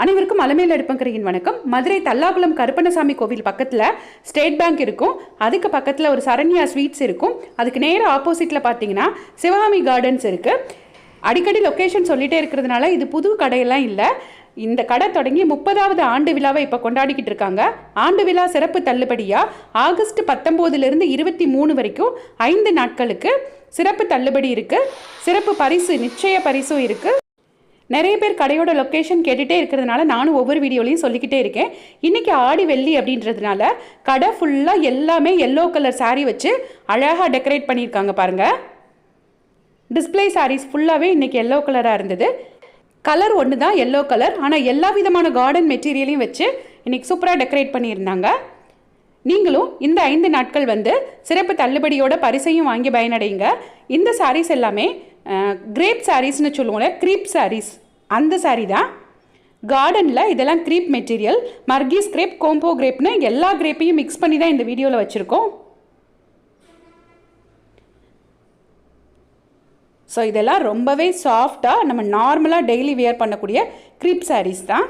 அனைவருக்கும் அலமேல் அடுப்பங்கரையின் வணக்கம். மதுரை தல்லாகுளம் கருப்பண்ணசாமி கோவில் பக்கத்தில் ஸ்டேட் பேங்க் இருக்கும். அதுக்கு பக்கத்தில் ஒரு சரண்யா ஸ்வீட்ஸ் இருக்கும். அதுக்கு நேராக ஆப்போசிட்டில் பார்த்தீங்கன்னா சிவகாமி கார்டன்ஸ் இருக்குது. அடிக்கடி லொக்கேஷன் சொல்லிகிட்டே இருக்கிறதுனால இது புது கடையெல்லாம் இல்லை. இந்த கடை தொடங்கி 30வது ஆண்டு விழாவை இப்போ கொண்டாடிக்கிட்டு இருக்காங்க. ஆண்டு விழா சிறப்பு தள்ளுபடியாக ஆகஸ்ட் 19லேருந்து 23 வரைக்கும் 5 நாட்களுக்கு சிறப்பு தள்ளுபடி இருக்குது. சிறப்பு பரிசு நிச்சய பரிசும் இருக்குது. நிறைய பேர் கடையோட லொக்கேஷன் கேட்டுகிட்டே இருக்கிறதுனால நானும் ஒவ்வொரு வீடியோலையும் சொல்லிக்கிட்டே இருக்கேன். இன்றைக்கி ஆடி வெள்ளி அப்படின்றதுனால கடை ஃபுல்லாக எல்லாமே எல்லோ கலர் சாரீ வச்சு அழகாக டெக்கரேட் பண்ணியிருக்காங்க பாருங்கள். டிஸ்பிளே சாரீஸ் ஃபுல்லாகவே இன்றைக்கி எல்லோ கலராக இருந்தது. கலர் ஒன்று தான் எல்லோ கலர், ஆனால் எல்லா விதமான கார்டன் மெட்டீரியலையும் வச்சு இன்றைக்கி சூப்பராக டெக்கரேட் பண்ணியிருந்தாங்க. நீங்களும் இந்த 5 நாட்கள் சிறப்பு தள்ளுபடியோட பரிசையும் வாங்கி பயனடைங்க. இந்த சாரீஸ் எல்லாமே கிரேப் சாரீஸ்னு சொல்லுவோம்ல, க்ரீப் சாரீஸ், அந்த சாரீ தான். கார்டனில் இதெல்லாம் க்ரீப் மெட்டீரியல், மர்கீஸ் கிரேப், கோம்போ கிரேப்னு எல்லா கிரேப்பையும் மிக்ஸ் பண்ணி தான் இந்த வீடியோவில் வச்சுருக்கோம். ஸோ இதெல்லாம் ரொம்பவே சாஃப்டாக நம்ம நார்மலாக டெய்லி வியர் பண்ணக்கூடிய க்ரீப் சாரீஸ் தான்.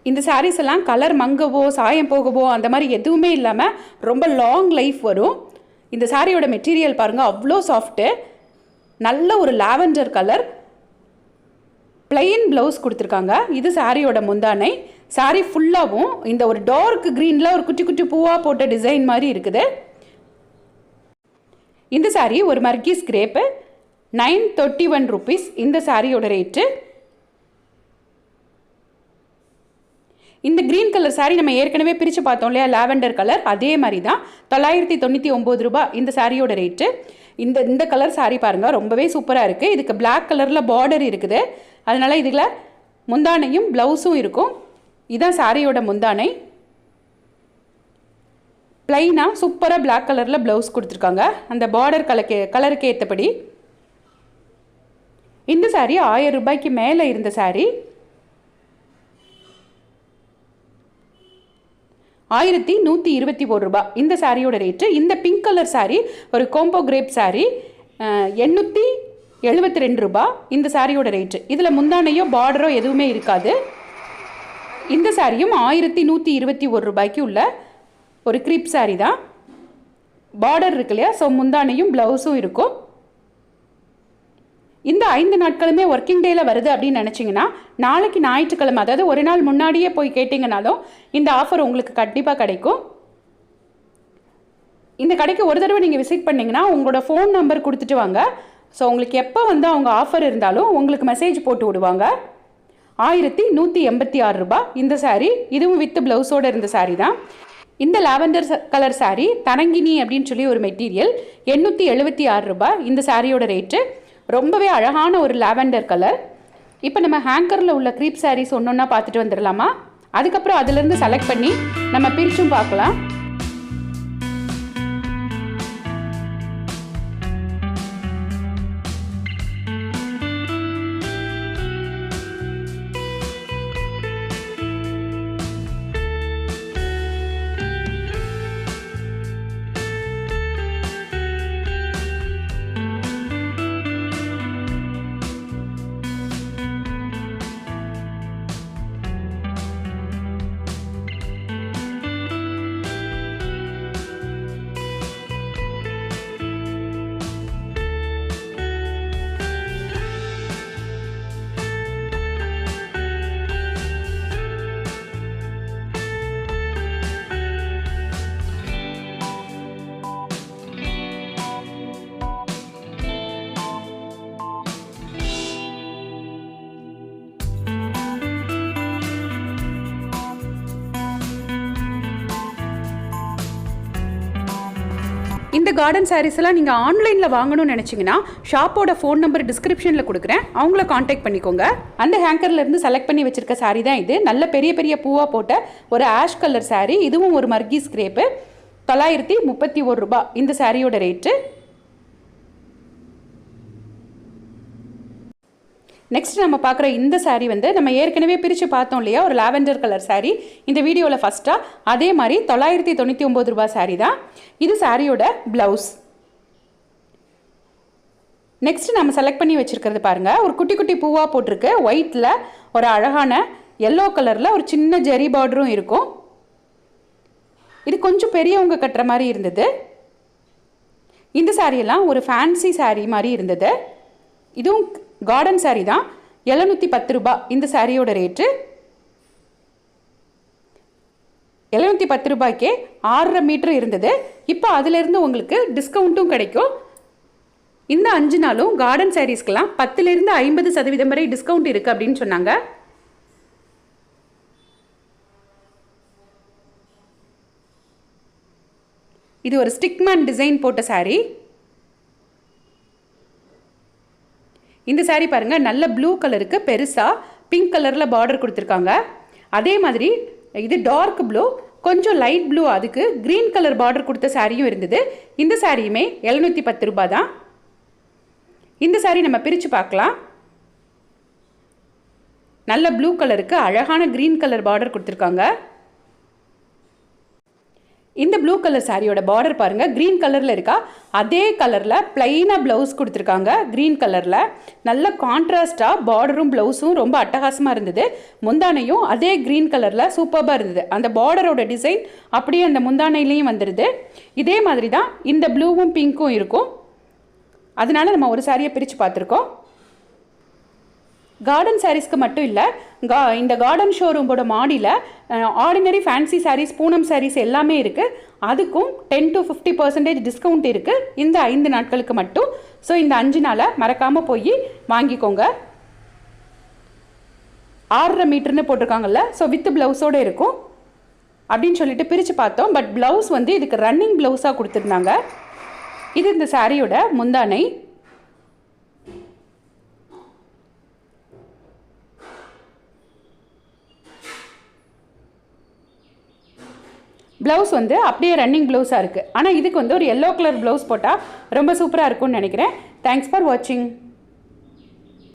இந்த சாரீஸ் எல்லாம் கலர் மங்கவோ சாயம் போகவோ அந்த மாதிரி எதுவுமே இல்லாமல் ரொம்ப லாங் லைஃப் வரும். இந்த சாரியோட மெட்டீரியல் பாருங்கள், அவ்வளோ சாஃப்ட்டு. நல்ல ஒரு லாவெண்டர் கலர் பிளெயின் ப்ளவுஸ் கொடுத்துருக்காங்க. இது சாரியோட முந்தானை. சாரி ஃபுல்லாகவும் இந்த ஒரு டார்க் க்ரீனில் ஒரு குட்டி குட்டி பூவாக போட்ட டிசைன் மாதிரி இருக்குது. இந்த சாரி ஒரு மர்கீஸ் கிரேப்பு, 931 rupees இந்த சாரியோட ரேட்டு. இந்த க்ரீன் கலர் சாரீ நம்ம ஏற்கனவே பிரித்து பார்த்தோம் இல்லையா, லாவெண்டர் கலர், அதே மாதிரி தான் 999 ரூபாய் இந்த சாரியோட ரேட்டு. இந்த கலர் சாரீ பாருங்கள், ரொம்பவே சூப்பராக இருக்குது. இதுக்கு பிளாக் கலரில் பார்டர் இருக்குது. அதனால் இதில் முந்தானையும் ப்ளவுஸும் இருக்கும். இதுதான் சாரியோட முந்தானை. ப்ளைனாக சூப்பராக பிளாக் கலரில் ப்ளவுஸ் கொடுத்துருக்காங்க அந்த பார்டர் கலருக்கு ஏற்றபடி. இந்த சாரீ 1000 ரூபாய்க்கு மேலே இருந்த சாரீ 1121 ரூபாய் இந்த சாரியோட ரேட்டு. இந்த பிங்க் கலர் சாரீ ஒரு கோம்போ கிரேப் சாரீ 872 ரூபாய் இந்த சாரியோட ரேட்டு. இதில் முந்தானையோ பார்டரோ எதுவுமே இருக்காது. இந்த சாரியும் 1121 ரூபாய்க்கு உள்ள ஒரு கிரீப் சாரீ தான். பார்டர் இருக்கு இல்லையா, ஸோ முந்தானையும் ப்ளவுஸும் இருக்கும். இந்த 5 நாட்களுமே ஒர்க்கிங் டேயில் வருது அப்படின்னு நினச்சிங்கன்னா நாளைக்கு ஞாயிற்றுக்கிழமை, அதாவது ஒரு நாள் முன்னாடியே போய் கேட்டிங்கனாலும் இந்த ஆஃபர் உங்களுக்கு கண்டிப்பாக கிடைக்கும். இந்த கடைக்கு ஒரு தடவை நீங்கள் விசிட் பண்ணிங்கன்னா உங்களோட ஃபோன் நம்பர் கொடுத்துட்டு வாங்க. ஸோ உங்களுக்கு எப்போ அவங்க ஆஃபர் இருந்தாலும் உங்களுக்கு மெசேஜ் போட்டு விடுவாங்க. 1186 ரூபாய் இந்த சாரீ. இதுவும் வித் ப்ளவுஸோடு இருந்த சாரீ தான். இந்த லாவெண்டர் கலர் சாரீ தரங்கினி அப்படின்னு சொல்லி ஒரு மெட்டீரியல் 876 ரூபாய் இந்த சாரியோட ரேட்டு. ரொம்பவே அழகான ஒரு லாவெண்டர் கலர். இப்போ நம்ம ஹேங்கரில் உள்ள க்ரீப் சாரீஸ் ஒன்று ஒன்றா பார்த்துட்டு வந்துடலாமா? அதுக்கப்புறம் அதிலேருந்து செலக்ட் பண்ணி நம்ம பிரிச்சும் பார்க்கலாம். இந்த கார்டன் சாரீஸ் எல்லாம் நீங்கள் ஆன்லைனில் வாங்கணும்னு நினச்சிங்கன்னா ஷாப்போட ஃபோன் நம்பர் டிஸ்கிரிப்ஷனில் கொடுக்குறேன், அவங்கள காண்டாக்ட் பண்ணிக்கோங்க. அந்த ஹேங்கர்லேருந்து செலக்ட் பண்ணி வச்சுருக்க சாரீ தான் இது. நல்ல பெரிய பெரிய பூவாக போட்ட ஒரு ஆஷ் கலர் சாரீ. இதுவும் ஒரு மர்கீஸ் கிரேப்பு, 931 ரூபாய் இந்த சாரியோட ரேட்டு. நெக்ஸ்ட் நம்ம பார்க்குற இந்த சாரீ நம்ம ஏற்கனவே பிரித்து பார்த்தோம் இல்லையா, ஒரு லாவெண்டர் கலர் சாரீ. இந்த வீடியோவில் ஃபஸ்ட்டாக அதே மாதிரி 999 ரூபாய் சாரீ தான். இது சாரியோட ப்ளவுஸ். நெக்ஸ்ட் நம்ம செலக்ட் பண்ணி வச்சுருக்கிறது பாருங்கள், ஒரு குட்டி குட்டி பூவாக போட்டிருக்கு. ஒயிட்டில் ஒரு அழகான எல்லோ கலரில் ஒரு சின்ன ஜெரி பார்டரும் இருக்கும். இது கொஞ்சம் பெரியவங்க கட்டுற மாதிரி இருந்தது. இந்த சாரியெல்லாம் ஒரு ஃபேன்சி சாரீ மாதிரி இருந்தது. இதுவும் கார்டன் சாரீ தான். 710 ரூபாய் இந்த சாரியோட ரேட்டு. 710 ரூபாய்க்கே 6.5 மீட்டர் இருந்தது. இப்போ அதிலிருந்து உங்களுக்கு டிஸ்கவுண்ட்டும் கிடைக்கும். இந்த 5 நாளும் கார்டன் சாரீஸ்க்கெல்லாம் 10லிருந்து 50% வரை டிஸ்கவுண்ட் இருக்குது அப்படின்னு சொன்னாங்க. இது ஒரு ஸ்டிக்மேன் டிசைன் போட்ட சாரீ. இந்த சாரீ பாருங்கள், நல்ல ப்ளூ கலருக்கு பெருசாக பிங்க் கலரில் பார்டர் கொடுத்துருக்காங்க. அதே மாதிரி இது டார்க் ப்ளூ, கொஞ்சம் லைட் ப்ளூ, அதுக்கு க்ரீன் கலர் பார்டர் கொடுத்த சாரியும் இருந்தது. இந்த சாரியுமே 710 ரூபாய் தான். இந்த சாரீ நம்ம பிரித்து பார்க்கலாம். நல்ல ப்ளூ கலருக்கு அழகான க்ரீன் கலர் பார்டர் கொடுத்துருக்காங்க. இந்த ப்ளூ கலர் சாரியோட பார்டர் பாருங்கள், க்ரீன் கலரில் இருக்கா. அதே கலரில் ப்ளைனாக ப்ளவுஸ் கொடுத்துருக்காங்க. க்ரீன் கலரில் நல்ல கான்ட்ராஸ்டாக பார்டரும் ப்ளவுஸும் ரொம்ப அட்டகாசமாக இருந்தது. முந்தானையும் அதே க்ரீன் கலரில் சூப்பராக இருந்தது. அந்த பார்டரோட டிசைன் அப்படியே அந்த முந்தானையிலையும் வந்துடுது. இதே மாதிரி தான் இந்த ப்ளூவும் பிங்க்கும் இருக்கும். அதனால நம்ம ஒரு சாரியை பிரித்து பார்த்துருக்கோம். கார்டன் சாரீஸ்க்கு மட்டும் இல்லை, இந்த கார்டன் ஷோரூமோட மாடியில் ஆர்டினரி ஃபேன்சி சாரீஸ், பூனம் சாரீஸ் எல்லாமே இருக்குது. அதுக்கும் 10 to 50% டிஸ்கவுண்ட் இருக்குது இந்த 5 நாட்களுக்கு மட்டும். ஸோ இந்த 5 நாளை மறக்காமல் போய் வாங்கிக்கோங்க. 6.5 மீட்டர்னு போட்டிருக்காங்கல்ல, ஸோ வித் ப்ளவுஸோடு இருக்கும் அப்படின்னு சொல்லிட்டு பிரித்து பார்த்தோம். பட் ப்ளவுஸ் வந்து இதுக்கு ரன்னிங் ப்ளவுஸாக கொடுத்துருந்தாங்க. இது இந்த சாரியோட முந்தானை. ப்ளவுஸ் வந்து அப்படியே ரன்னிங் ப்ளவுஸாக இருக்குது. ஆனால் இதுக்கு வந்து ஒரு எல்லோ கலர் ப்ளவுஸ் போட்டால் ரொம்ப சூப்பராக இருக்கும்னு நினைக்கிறேன். தேங்க்ஸ் ஃபார் வாட்சிங்.